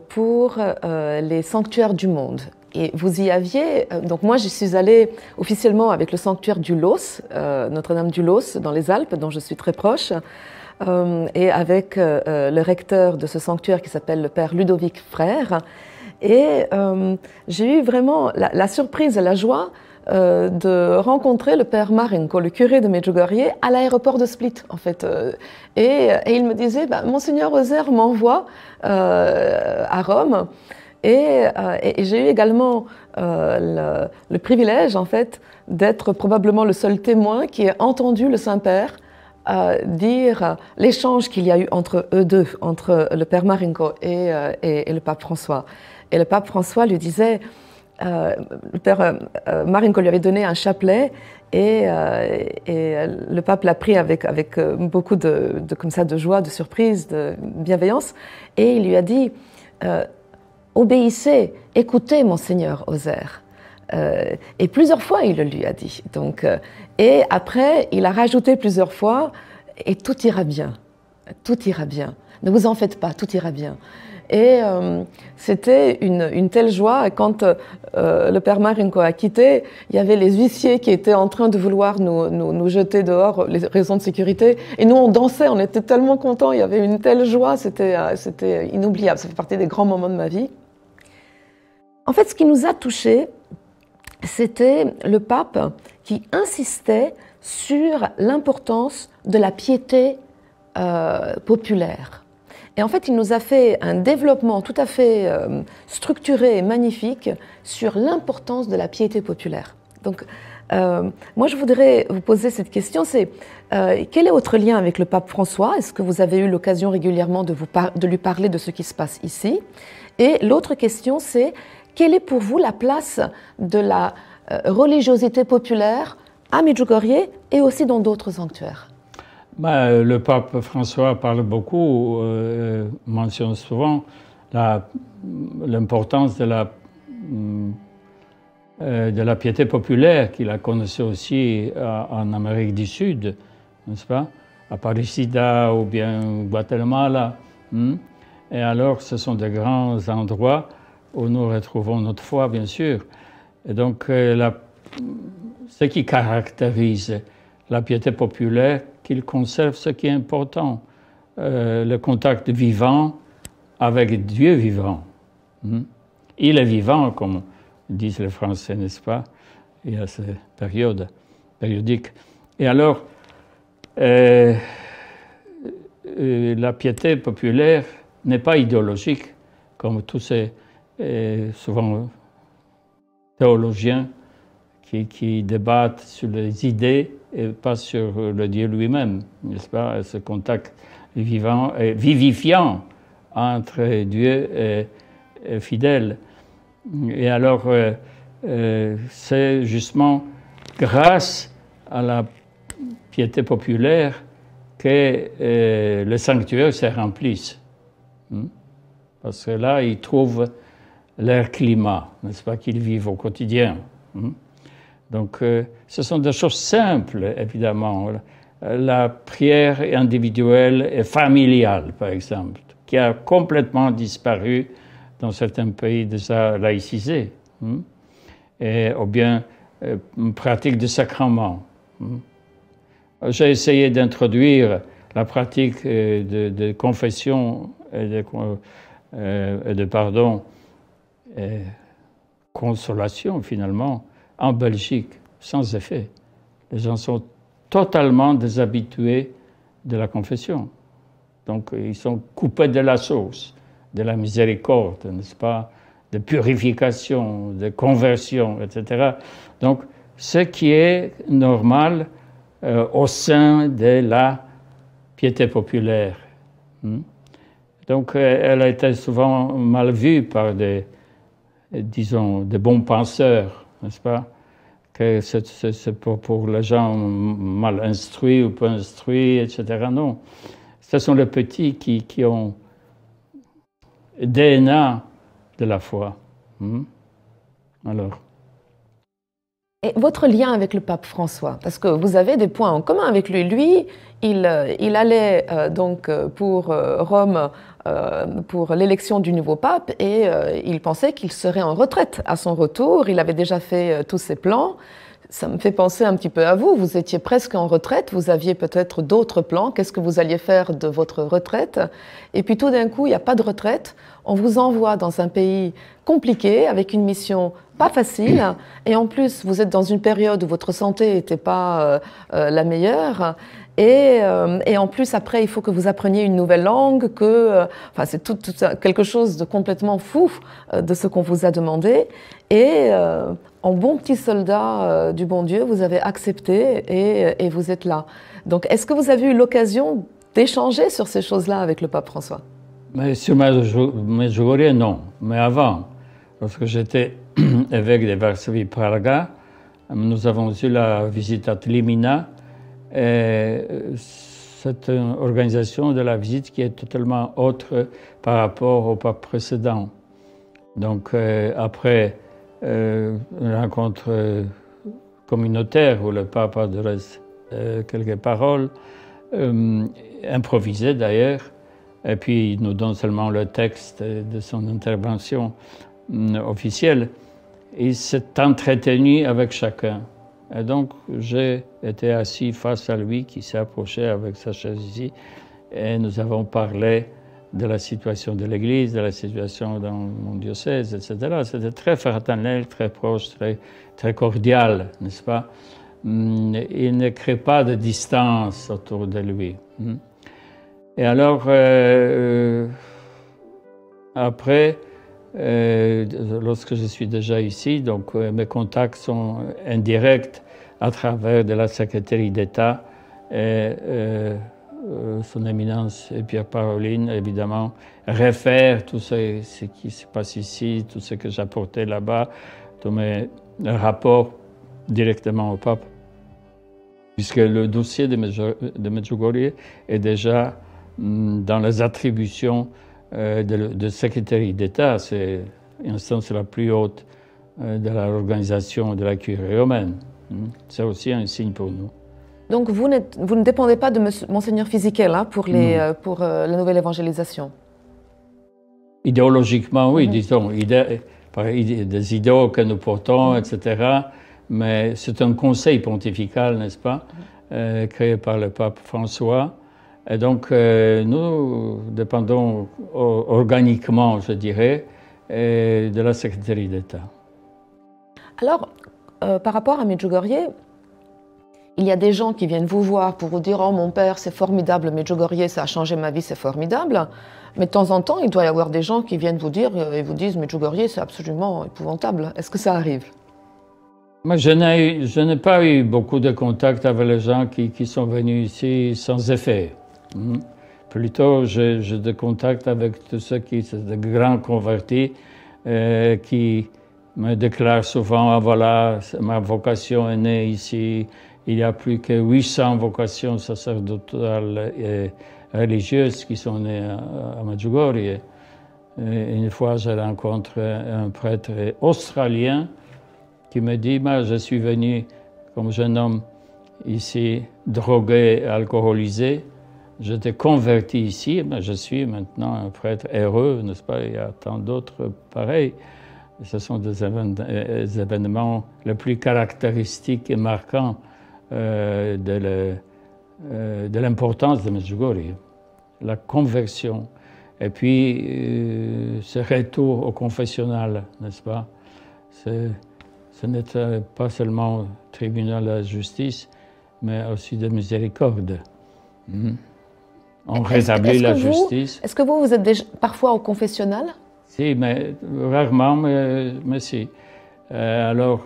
pour les sanctuaires du monde. Et vous y aviez, donc moi j'y suis allée officiellement avec le sanctuaire du Los, Notre-Dame du Los dans les Alpes, dont je suis très proche, et avec le recteur de ce sanctuaire qui s'appelle le père Ludovic Frère. Et j'ai eu vraiment la surprise et la joie de rencontrer le père Marinko, le curé de Medjugorje, à l'aéroport de Split, en fait. Et il me disait, Monseigneur Ozer m'envoie à Rome. Et j'ai eu également le privilège, en fait, d'être probablement le seul témoin qui ait entendu le Saint-Père dire l'échange qu'il y a eu entre eux deux, entre le père Marinko et le pape François. Et le pape François lui disait, le père Marinko lui avait donné un chapelet et le pape l'a pris avec beaucoup comme ça, de joie, de surprise, de bienveillance, et il lui a dit obéissez, écoutez, Monseigneur Ozer. Et plusieurs fois, il le lui a dit. Donc, et après, il a rajouté plusieurs fois, et tout ira bien. Tout ira bien. Ne vous en faites pas, tout ira bien. Et c'était une telle joie. Quand le père Marinko a quitté, il y avait les huissiers qui étaient en train de vouloir nous jeter dehors, les raisons de sécurité. Et nous, on dansait, on était tellement contents. Il y avait une telle joie, c'était inoubliable. Ça fait partie des grands moments de ma vie. En fait, ce qui nous a touchés, c'était le pape qui insistait sur l'importance de la piété populaire. Et en fait, il nous a fait un développement tout à fait structuré et magnifique sur l'importance de la piété populaire. Donc, moi, je voudrais vous poser cette question, c'est quel est votre lien avec le pape François? Est-ce que vous avez eu l'occasion régulièrement de lui parler de ce qui se passe ici? Et l'autre question, c'est quelle est pour vous la place de la religiosité populaire à Medjugorje et aussi dans d'autres sanctuaires? Le pape François parle beaucoup, mentionne souvent l'importance de la piété populaire qu'il a connue aussi en Amérique du Sud, n'est-ce pas? À Aparecida ou bien Guatemala. Et alors, ce sont de grands endroits où nous retrouvons notre foi, bien sûr. Et donc, ce qui caractérise la piété populaire, qu'il conserve ce qui est important, le contact vivant avec Dieu vivant. Il est vivant, comme disent les Français, n'est-ce pas? Il y a ces périodiques. Et alors, la piété populaire n'est pas idéologique, comme tous ces souvent théologiens qui débattent sur les idées et pas sur le Dieu lui-même, n'est-ce pas? Ce contact vivant et vivifiant entre Dieu et fidèle. Et alors, c'est justement grâce à la piété populaire que les sanctuaires se remplissent. Parce que là, ils trouvent leur climat, n'est-ce pas, qu'ils vivent au quotidien. Donc, ce sont des choses simples, évidemment. La prière individuelle et familiale, par exemple, qui a complètement disparu dans certains pays déjà laïcisés, ou bien une pratique de sacrement. J'ai essayé d'introduire la pratique de confession et de pardon et consolation, finalement, en Belgique, sans effet. Les gens sont totalement déshabitués de la confession. Donc, ils sont coupés de la sauce, de la miséricorde, n'est-ce pas, de purification, de conversion, etc. Donc, ce qui est normal au sein de la piété populaire. Donc, elle a été souvent mal vue par des bons penseurs, n'est-ce pas, que c'est pour les gens mal instruits ou peu instruits, etc. Non. Ce sont les petits qui ont DNA de la foi. Alors. Et votre lien avec le pape François, parce que vous avez des points en commun avec lui. Lui, il allait donc pour Rome pour l'élection du nouveau pape et il pensait qu'il serait en retraite à son retour. Il avait déjà fait tous ses plans. Ça me fait penser un petit peu à vous. Vous étiez presque en retraite, vous aviez peut-être d'autres plans. Qu'est-ce que vous alliez faire de votre retraite? Et puis tout d'un coup, il n'y a pas de retraite. On vous envoie dans un pays compliqué, avec une mission pas facile. Et en plus, vous êtes dans une période où votre santé n'était pas la meilleure. Et en plus, après, il faut que vous appreniez une nouvelle langue, enfin, c'est tout quelque chose de complètement fou de ce qu'on vous a demandé. Et en bon petit soldat du bon Dieu, vous avez accepté et vous êtes là. Donc, est-ce que vous avez eu l'occasion d'échanger sur ces choses-là avec le pape François? Mais sur Medjugorje, non. Mais avant, lorsque j'étais évêque de Varsovie-Praga, nous avons eu la visite à Tlimina. C'est une organisation de la visite qui est totalement autre par rapport au pape précédent. Donc après une rencontre communautaire où le pape adresse quelques paroles, improvisées d'ailleurs, et puis il nous donne seulement le texte de son intervention officielle, il s'est entretenu avec chacun. Et donc, j'ai été assis face à lui, qui s'est approché avec sa chaise ici, et nous avons parlé de la situation de l'Église, de la situation dans mon diocèse, etc. C'était très fraternel, très proche, très cordial, n'est-ce pas? Il ne crée pas de distance autour de lui. Et alors, après, lorsque je suis déjà ici, donc mes contacts sont indirects à travers de la secrétaire d'État et son éminence Pierre Paroline, évidemment, réfère tout ce qui se passe ici, tout ce que j'apportais là-bas, tous mes rapports directement au pape, puisque le dossier de Medjugorje est déjà dans les attributions de secrétaire d'État. C'est l'instance la plus haute de l'organisation de la curie romaine. C'est aussi un signe pour nous. Donc vous ne dépendez pas de Monseigneur Fisichella hein, pour la nouvelle évangélisation? Idéologiquement, oui, disons, des idéaux que nous portons, etc. Mais c'est un conseil pontifical, n'est-ce pas, créé par le pape François. Et donc, nous dépendons organiquement, je dirais, de la secrétaire d'État. Alors, par rapport à Medjugorje, il y a des gens qui viennent vous voir pour vous dire « Oh, mon père, c'est formidable, Medjugorje, ça a changé ma vie, c'est formidable ». Mais de temps en temps, il doit y avoir des gens qui viennent vous dire et vous disent « Medjugorje, c'est absolument épouvantable ». Est-ce que ça arrive? Moi, je n'ai pas eu beaucoup de contacts avec les gens qui sont venus ici sans effet. Plutôt, j'ai des contacts avec tous ceux qui sont de grands convertis qui me déclarent souvent « Ah voilà, ma vocation est née ici ». Il y a plus que 800 vocations sacerdotales et religieuses qui sont nées à Medjugorje. Une fois, je rencontre un prêtre australien qui me dit « Je suis venu comme jeune homme ici, drogué, alcoolisé. J'étais converti ici, mais je suis maintenant un prêtre heureux, n'est-ce pas? Il y a tant d'autres pareils. » Ce sont des événements les plus caractéristiques et marquants de l'importance de Medjugorje, la conversion, et puis ce retour au confessionnal, n'est-ce pas? Ce n'était pas seulement tribunal de justice, mais aussi de miséricorde. On rétablit la justice. Est-ce que vous êtes parfois au confessionnal? Si, mais rarement, mais si. Alors,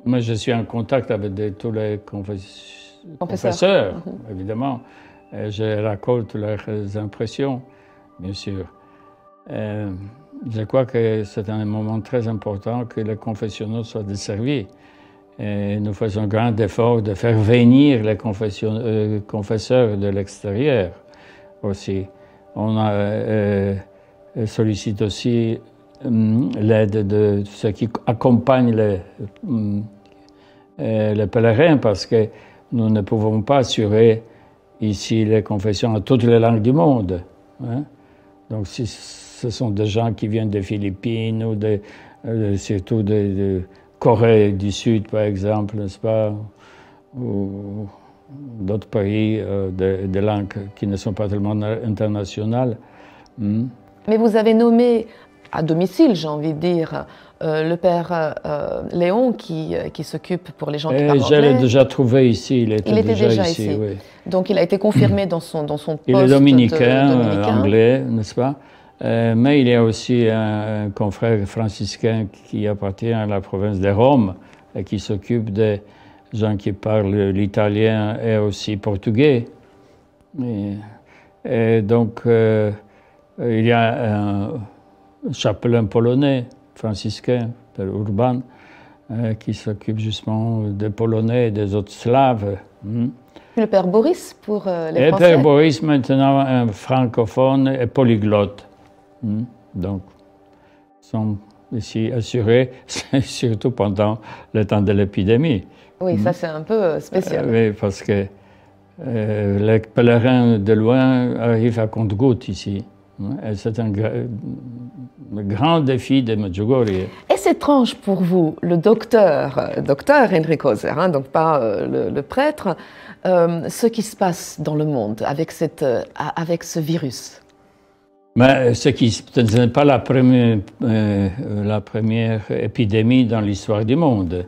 moi, je suis en contact avec tous les confesseurs, évidemment. Je raconte leurs impressions, bien sûr. je crois que c'est un moment très important que les confessionnaux soient desservis. Et nous faisons un grand effort de faire venir les confesseurs de l'extérieur aussi. On sollicite aussi l'aide de ceux qui accompagnent les pèlerins parce que nous ne pouvons pas assurer ici les confessions à toutes les langues du monde. Hein? Donc si ce sont des gens qui viennent des Philippines ou surtout de Corée du Sud, par exemple, n'est-ce pas, ou d'autres pays de langues qui ne sont pas tellement internationales. Mais vous avez nommé à domicile, j'ai envie de dire, le père Léon qui s'occupe pour les gens qui parlent anglais. Je l'ai déjà trouvé ici, il était déjà ici. Oui. Donc il a été confirmé dans son poste. Il est dominicain, anglais, n'est-ce pas? Mais il y a aussi un confrère franciscain qui appartient à la province de Rome et qui s'occupe des gens qui parlent l'italien et aussi portugais. Et donc, il y a un chapelain polonais, franciscain, Père Urban, qui s'occupe justement des Polonais et des autres Slaves. Le Père Boris pour les Français. Et Père Boris, maintenant, un francophone et polyglotte. Donc, sont ici assurés, surtout pendant le temps de l'épidémie. Oui, ça c'est un peu spécial. Oui, parce que les pèlerins de loin arrivent à compte-gouttes ici. Et c'est un grand défi de Medjugorje. Est-ce étrange pour vous, le docteur Henrik Ozer, hein, donc pas le prêtre, ce qui se passe dans le monde avec ce virus? Mais ce n'est pas la première épidémie dans l'histoire du monde.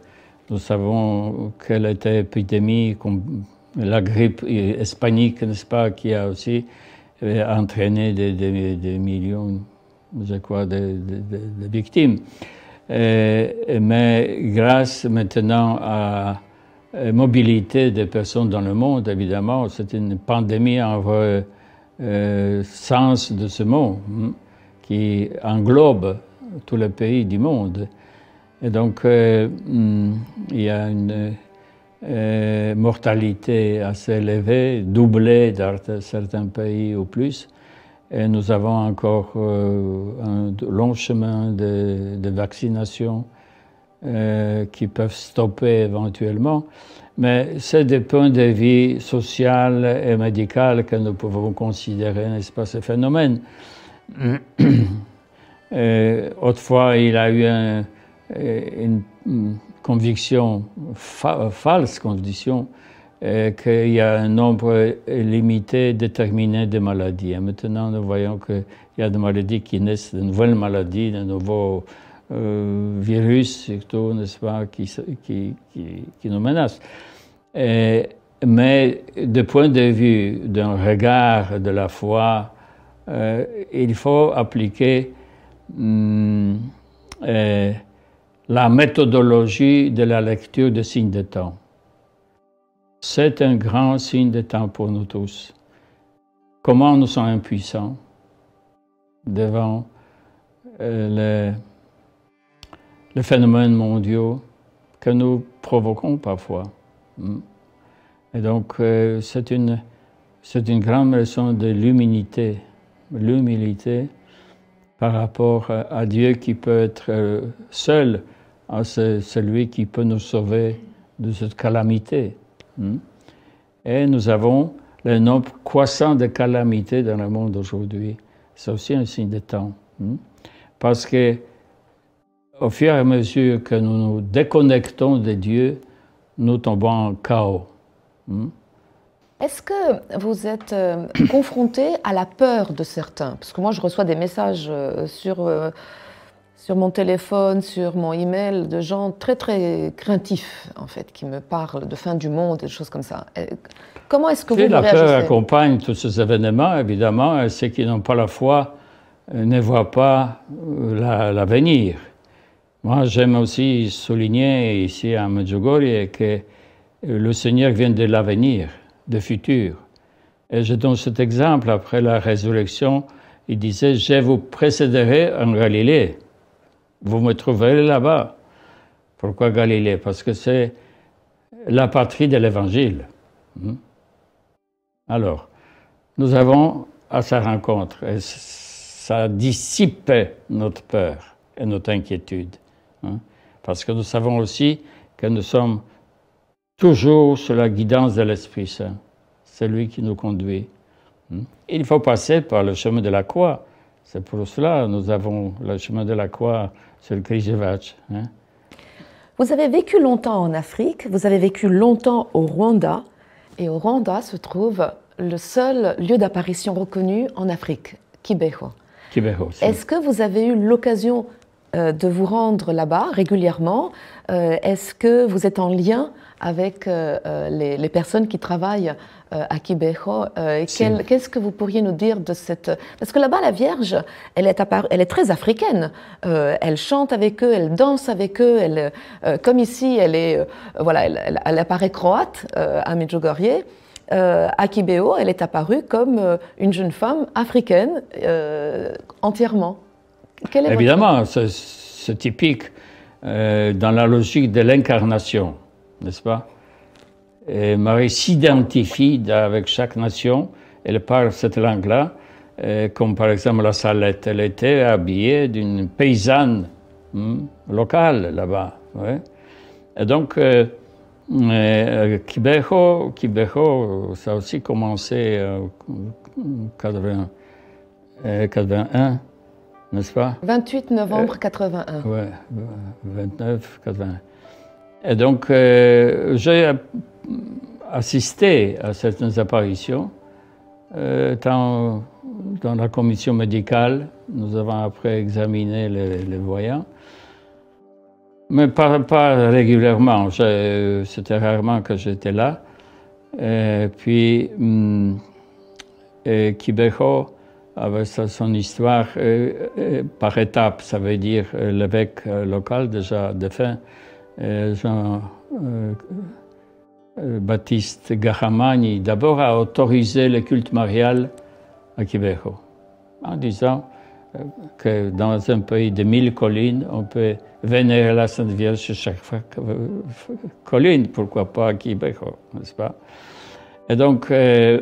Nous savons quelle était l'épidémie, comme la grippe hispanique, n'est-ce pas, qui a aussi entraîné des millions, je crois, de victimes. Mais grâce maintenant à la mobilité des personnes dans le monde, évidemment, c'est une pandémie en vrai sens de ce mot, qui englobe tous les pays du monde. Et donc, il y a une mortalité assez élevée, doublée dans certains pays ou plus. Et nous avons encore un long chemin de vaccination qui peuvent stopper éventuellement. Mais c'est des points de vue social et médical que nous pouvons considérer, n'est-ce pas, ce phénomène. Autrefois, il a eu une conviction, fausse conviction, qu'il y a un nombre limité, déterminé de maladies. Et maintenant, nous voyons qu'il y a des maladies qui naissent, de nouvelles maladies, de nouveaux virus, surtout, n'est-ce pas, qui nous menacent. Mais du point de vue d'un regard de la foi, il faut appliquer la méthodologie de la lecture des signes de temps. C'est un grand signe de temps pour nous tous. Comment nous sommes impuissants devant les phénomènes mondiaux que nous provoquons parfois. Et donc, c'est une grande leçon de l'humilité par rapport à Dieu qui peut être seul, à celui qui peut nous sauver de cette calamité. Et nous avons le nombre croissant de calamités dans le monde aujourd'hui. C'est aussi un signe de temps. Parce que au fur et à mesure que nous nous déconnectons de Dieu, nous tombons en chaos. Est-ce que vous êtes confronté à la peur de certains? Parce que moi, je reçois des messages sur mon téléphone, sur mon email, de gens très, très craintifs, en fait, qui me parlent de fin du monde et des choses comme ça. Comment est-ce que vous réagissez? La peur accompagne tous ces événements, évidemment, et ceux qui n'ont pas la foi ne voient pas l'avenir. Moi, j'aime aussi souligner ici à Medjugorje que le Seigneur vient de l'avenir, du futur. Et je donne cet exemple. Après la résurrection, il disait, je vous précéderai en Galilée. Vous me trouverez là-bas. Pourquoi Galilée? Parce que c'est la patrie de l'Évangile. Alors, nous avons à sa rencontre, et ça dissipait notre peur et notre inquiétude. Parce que nous savons aussi que nous sommes toujours sous la guidance de l'Esprit Saint. C'est lui qui nous conduit. Il faut passer par le chemin de la croix. C'est pour cela que nous avons le chemin de la croix sur le Križevac. Vous avez vécu longtemps en Afrique, vous avez vécu longtemps au Rwanda, et au Rwanda se trouve le seul lieu d'apparition reconnu en Afrique, Kibeho. Kibeho, est-ce que vous avez eu l'occasion de vous rendre là-bas régulièrement? Est-ce que vous êtes en lien avec les personnes qui travaillent à Kibeho? Qu'est-ce que vous pourriez nous dire de cette... Parce que là-bas, la Vierge, elle est très africaine. Elle chante avec eux, elle danse avec eux. Comme ici, elle apparaît croate à Medjugorje. À Kibeho, elle est apparue comme une jeune femme africaine entièrement. Évidemment, c'est typique dans la logique de l'incarnation, n'est-ce pas? Et Marie s'identifie avec chaque nation, elle parle cette langue-là, comme par exemple la Salette, elle était habillée d'une paysanne locale là-bas. Ouais. Et donc, Kibeho, ça a aussi commencé en 81. N'est-ce pas? 28 novembre 81. Oui, 29, 81. Et donc, j'ai assisté à certaines apparitions, tant dans la commission médicale, nous avons après examiné les voyants, mais pas régulièrement, c'était rarement que j'étais là. Et puis, Kibeho, avec son histoire par étapes, ça veut dire l'évêque local déjà défunt, Jean-Baptiste Gahamani, d'abord a autorisé le culte marial à Kibeho, en disant que dans un pays de 1000 collines, on peut vénérer la Sainte Vierge sur chaque colline, pourquoi pas à Kibeho, n'est-ce pas? Et donc,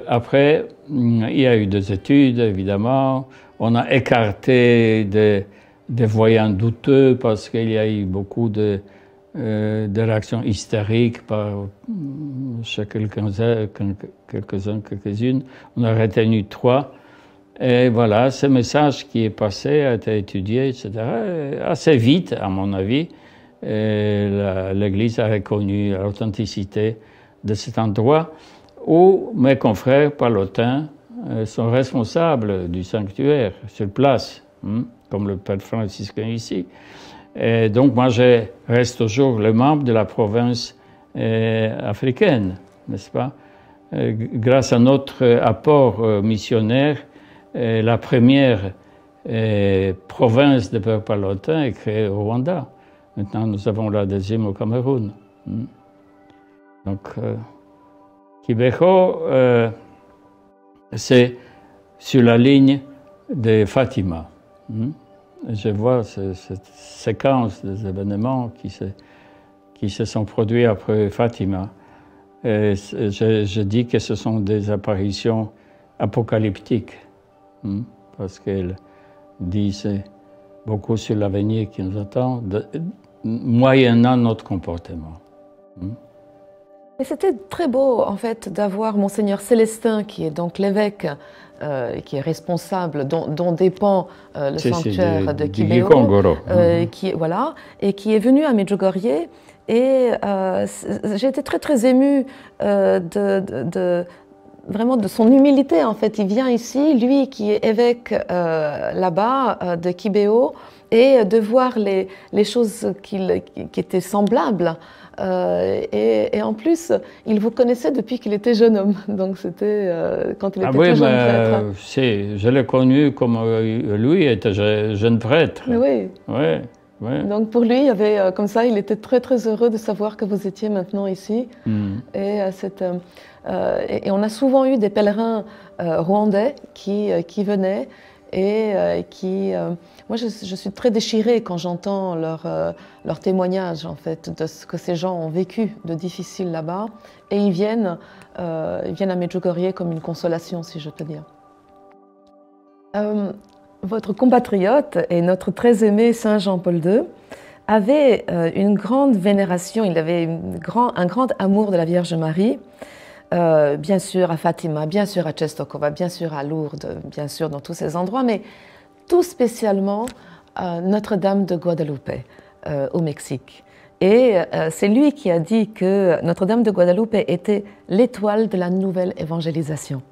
après, il y a eu des études, évidemment. On a écarté des voyants douteux parce qu'il y a eu beaucoup de réactions hystériques chez quelques-unes. On a retenu 3. Et voilà, ce message qui est passé a été étudié, etc. Et assez vite, à mon avis, l'Église a reconnu l'authenticité de cet endroit où mes confrères palotins sont responsables du sanctuaire sur place, comme le père franciscain ici. Et donc moi, je reste toujours le membre de la province africaine, n'est-ce pas? Grâce à notre apport missionnaire, la première province de père palotins est créée au Rwanda. Maintenant, nous avons la deuxième au Cameroun. Donc, Kibeho, c'est sur la ligne de Fatima. Je vois cette séquence des événements qui se sont produits après Fatima. Et je dis que ce sont des apparitions apocalyptiques, parce qu'elles disent beaucoup sur l'avenir qui nous attend, moyennant notre comportement. Et c'était très beau, en fait, d'avoir Monseigneur Célestin, qui est donc l'évêque, qui est responsable, dont dépend le sanctuaire de Kibeho, voilà, et qui est venu à Medjugorje. Et j'ai été très, très émue vraiment de son humilité, en fait. Il vient ici, lui qui est évêque là-bas de Kibeho, et de voir les choses qui étaient semblables. Et en plus, il vous connaissait depuis qu'il était jeune homme. Donc c'était quand il était tout jeune prêtre. Je l'ai connu comme lui était jeune prêtre. Oui. Ouais. Donc pour lui, il y avait comme ça, il était très très heureux de savoir que vous étiez maintenant ici. Et on a souvent eu des pèlerins rwandais qui venaient. et moi je suis très déchirée quand j'entends leur témoignage en fait de ce que ces gens ont vécu de difficile là-bas, et ils viennent à Medjugorje comme une consolation, si je peux dire. Votre compatriote et notre très aimé Saint Jean-Paul II avait une grande vénération, il avait un grand amour de la Vierge Marie, bien sûr à Fatima, bien sûr à Czestochowa, bien sûr à Lourdes, bien sûr dans tous ces endroits, mais tout spécialement Notre-Dame de Guadalupe au Mexique. Et c'est lui qui a dit que Notre-Dame de Guadalupe était l'étoile de la nouvelle évangélisation.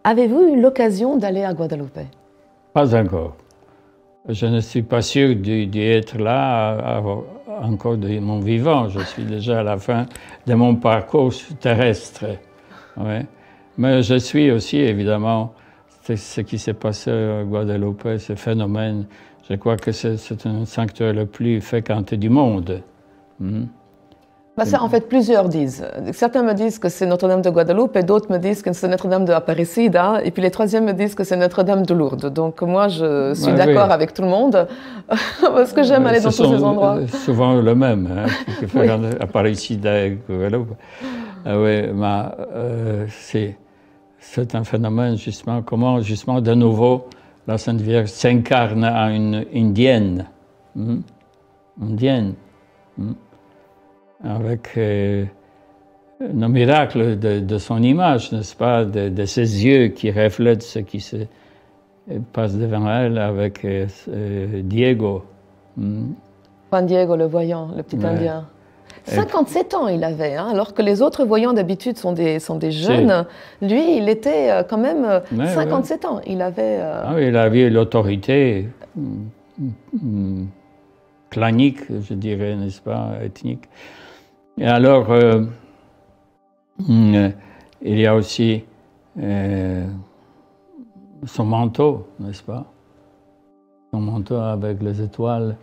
Avez-vous eu l'occasion d'aller à Guadalupe? Pas encore. Je ne suis pas sûr d'y être là encore de mon vivant. Je suis déjà à la fin de mon parcours terrestre. Ouais. Mais je suis aussi, évidemment, ce qui s'est passé à Guadalupe, ce phénomène. Je crois que c'est un sanctuaire le plus fréquenté du monde. Ça, en fait, plusieurs disent. Certains me disent que c'est Notre-Dame de Guadalupe, et d'autres me disent que c'est Notre-Dame de Aparecida, et puis les troisièmes me disent que c'est Notre-Dame de Lourdes. Donc moi, je suis d'accord avec tout le monde, parce que j'aime aller dans tous ces endroits. C'est souvent le même, hein, oui. Aparecida et Guadalupe. Oui, c'est un phénomène, justement, comment, justement, de nouveau, la Sainte Vierge s'incarne à une indienne. Indienne. Avec le miracle de son image, n'est-ce pas, de ses yeux qui reflètent ce qui se passe devant elle avec Diego. Juan Diego, le voyant, le petit Indien. 57 ans il avait, hein, alors que les autres voyants d'habitude sont des jeunes. Lui, il était quand même 57 ans. Il avait... il avait l'autorité clanique, je dirais, n'est-ce pas, ethnique. Et alors, il y a aussi son manteau, n'est-ce pas? Son manteau avec les étoiles,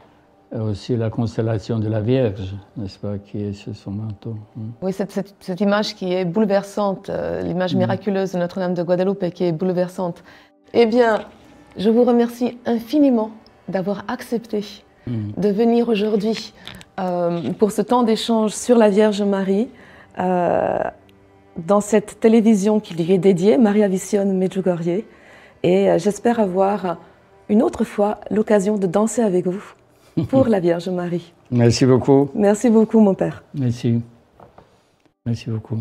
et aussi la constellation de la Vierge, n'est-ce pas, qui est sur son manteau. Oui, cette image qui est bouleversante, l'image miraculeuse de Notre-Dame de Guadalupe qui est bouleversante. Eh bien, je vous remercie infiniment d'avoir accepté de venir aujourd'hui pour ce temps d'échange sur la Vierge Marie dans cette télévision qui lui est dédiée, Maria Vision Medjugorje. Et j'espère avoir une autre fois l'occasion de danser avec vous pour la Vierge Marie. Merci beaucoup. Merci beaucoup, mon père. Merci. Merci beaucoup.